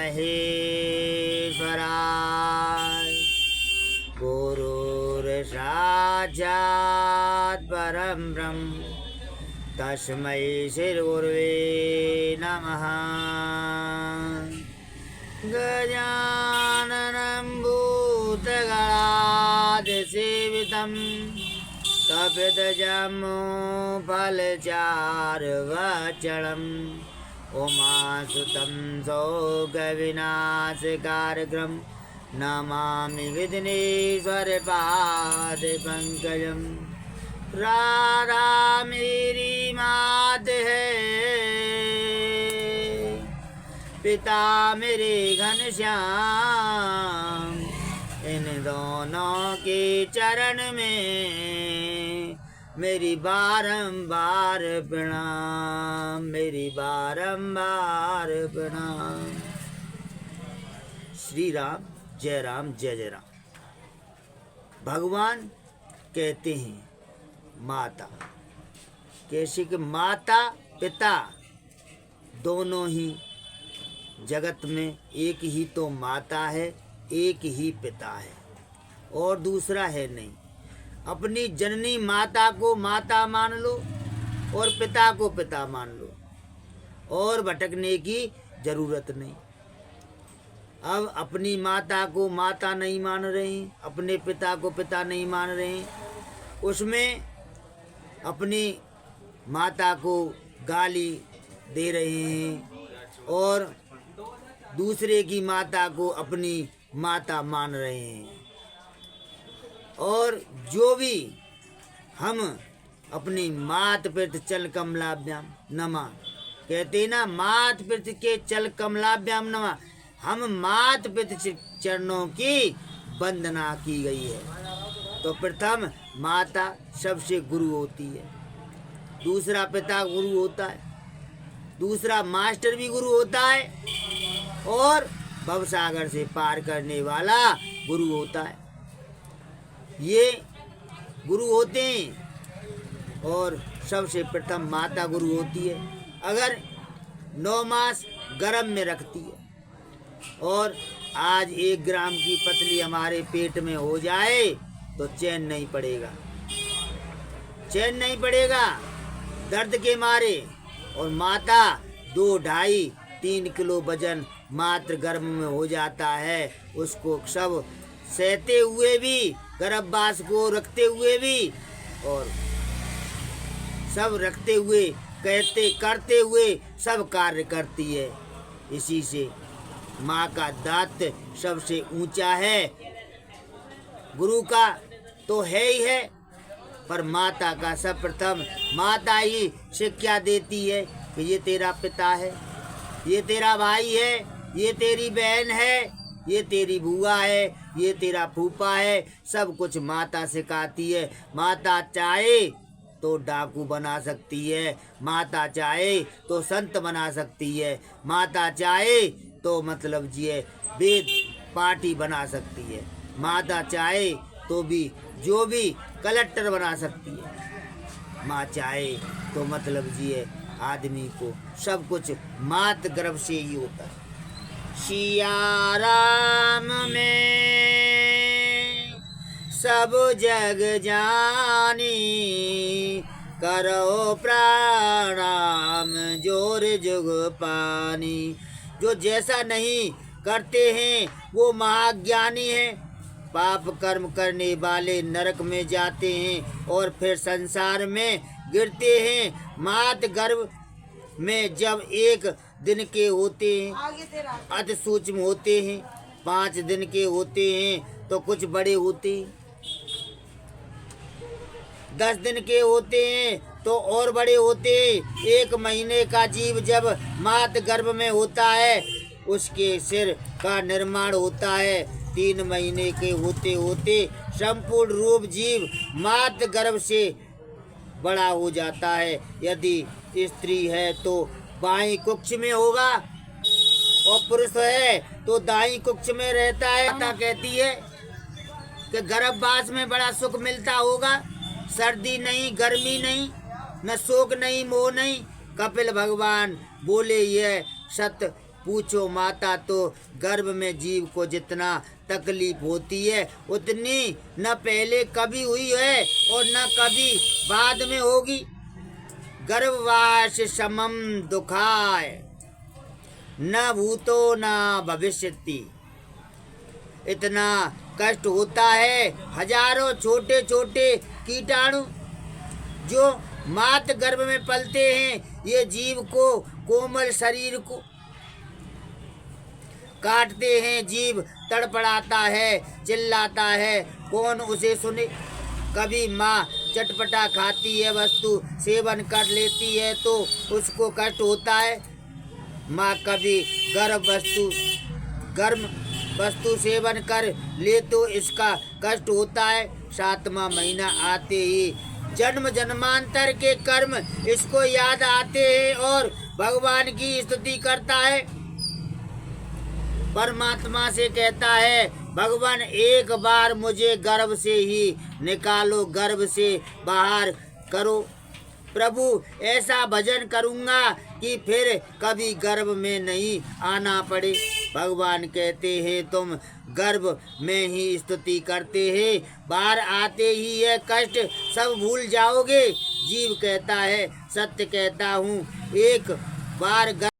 महेश्वराय गुरुर्साक्षात् परं ब्रह्म तस्मै श्री गुरुवे नमः। गजाननं भूतगणाधिसेवितं कपितजम्बूफलचारुभक्षणम् उमासुतं शोकविनाशकारकं नमामि विघ्नेश्वरपादपङ्कजं। राधा मेरी मात है, पिता मेरे घनश्याम, इन दोनों के चरण में मेरी बारंबार प्रणाम, मेरी बारंबार प्रणाम। श्री राम जय राम जय जय राम। भगवान कहते हैं माता, कैसे कि माता पिता दोनों ही जगत में एक ही तो माता है, एक ही पिता है और दूसरा है नहीं। अपनी जननी माता को माता मान लो और पिता को पिता मान लो और भटकने की जरूरत नहीं। अब अपनी माता को माता नहीं मान रहे, अपने पिता को पिता नहीं मान रहे, उसमें अपनी माता को गाली दे रहे हैं और दूसरे की माता को अपनी माता मान रहे हैं। और जो भी हम अपनी मात पित चल कमलाभ्याम नमा कहते ना, मात पित के चल कमलाभ्याम नमा, हम मात पित चरणों की वंदना की गई है। तो प्रथम माता सबसे गुरु होती है, दूसरा पिता गुरु होता है, दूसरा मास्टर भी गुरु होता है और भवसागर से पार करने वाला गुरु होता है। ये गुरु होते हैं और सबसे प्रथम माता गुरु होती है। अगर 9 मास गर्भ में रखती है और आज 1 ग्राम की पतली हमारे पेट में हो जाए तो चैन नहीं पड़ेगा, चैन नहीं पड़ेगा दर्द के मारे। और माता 2, 2.5, 3 किलो वजन मात्र गर्भ में हो जाता है, उसको सब सहते हुए भी, गर्भवास को रखते हुए भी और सब रखते हुए, कहते करते हुए सब कार्य करती है। इसी से माँ का दायित्व सबसे ऊंचा है। गुरु का तो है ही है, पर माता का सर्वप्रथम माता ही शिक्षा देती है कि ये तेरा पिता है, ये तेरा भाई है, ये तेरी बहन है, ये तेरी बुआ है, ये तेरा फूफा है। सब कुछ माता सिखाती है। माता चाहे तो डाकू बना सकती है, माता चाहे तो संत बना सकती है, माता चाहे तो मतलब जी वेद पाठी बना सकती है, माता चाहे तो भी जो भी कलेक्टर बना सकती है, माँ चाहे तो मतलब जी आदमी को सब कुछ मात गर्भ से ही होता है। सिया राम में सब जग जानी, करो प्रणाम जोर जुग पानी। जो जैसा नहीं करते हैं वो महाज्ञानी है। पाप कर्म करने वाले नरक में जाते हैं और फिर संसार में गिरते हैं। मात गर्भ में जब 1 दिन के होते हैं, अति सूक्ष्म होते हैं, 5 दिन के होते हैं तो कुछ बड़े होते हैं, 10 दिन के होते हैं तो और बड़े होते हैं। 1 महीने का जीव जब मात गर्भ में होता है उसके सिर का निर्माण होता है। 3 महीने के होते होते संपूर्ण रूप जीव मात गर्भ से बड़ा हो जाता है। यदि स्त्री है तो बाईं कुक्ष में होगा और पुरुष है तो दाईं कुक्ष में रहता है। माता कहती है कि गर्भवास में बड़ा सुख मिलता होगा, सर्दी नहीं, गर्मी नहीं, न शोक नहीं, मोह नहीं। कपिल भगवान बोले यह सत्य पूछो माता तो गर्भ में जीव को जितना तकलीफ होती है उतनी न पहले कभी हुई है और न कभी बाद में होगी। गर्भवास समम दुखाय न भूतो न भविष्यति। इतना कष्ट होता है, हजारों छोटे छोटे कीटाणु जो मात गर्भ में पलते हैं ये जीव को कोमल शरीर को काटते हैं। जीव तड़पड़ाता है, चिल्लाता है, कौन उसे सुने। कभी माँ चटपटा खाती है वस्तु सेवन कर लेती है तो उसको कष्ट होता है। माँ कभी गर्म वस्तु सेवन कर ले तो इसका कष्ट होता है। 7वां महीना आते ही जन्म जन्मांतर के कर्म इसको याद आते हैं और भगवान की स्तुति करता है। परमात्मा से कहता है भगवान एक बार मुझे गर्भ से ही निकालो, गर्भ से बाहर करो। प्रभु ऐसा भजन करूँगा कि फिर कभी गर्भ में नहीं आना पड़े। भगवान कहते हैं तुम गर्भ में ही स्तुति करते हैं, बाहर आते ही यह कष्ट सब भूल जाओगे। जीव कहता है सत्य कहता हूँ, एक बार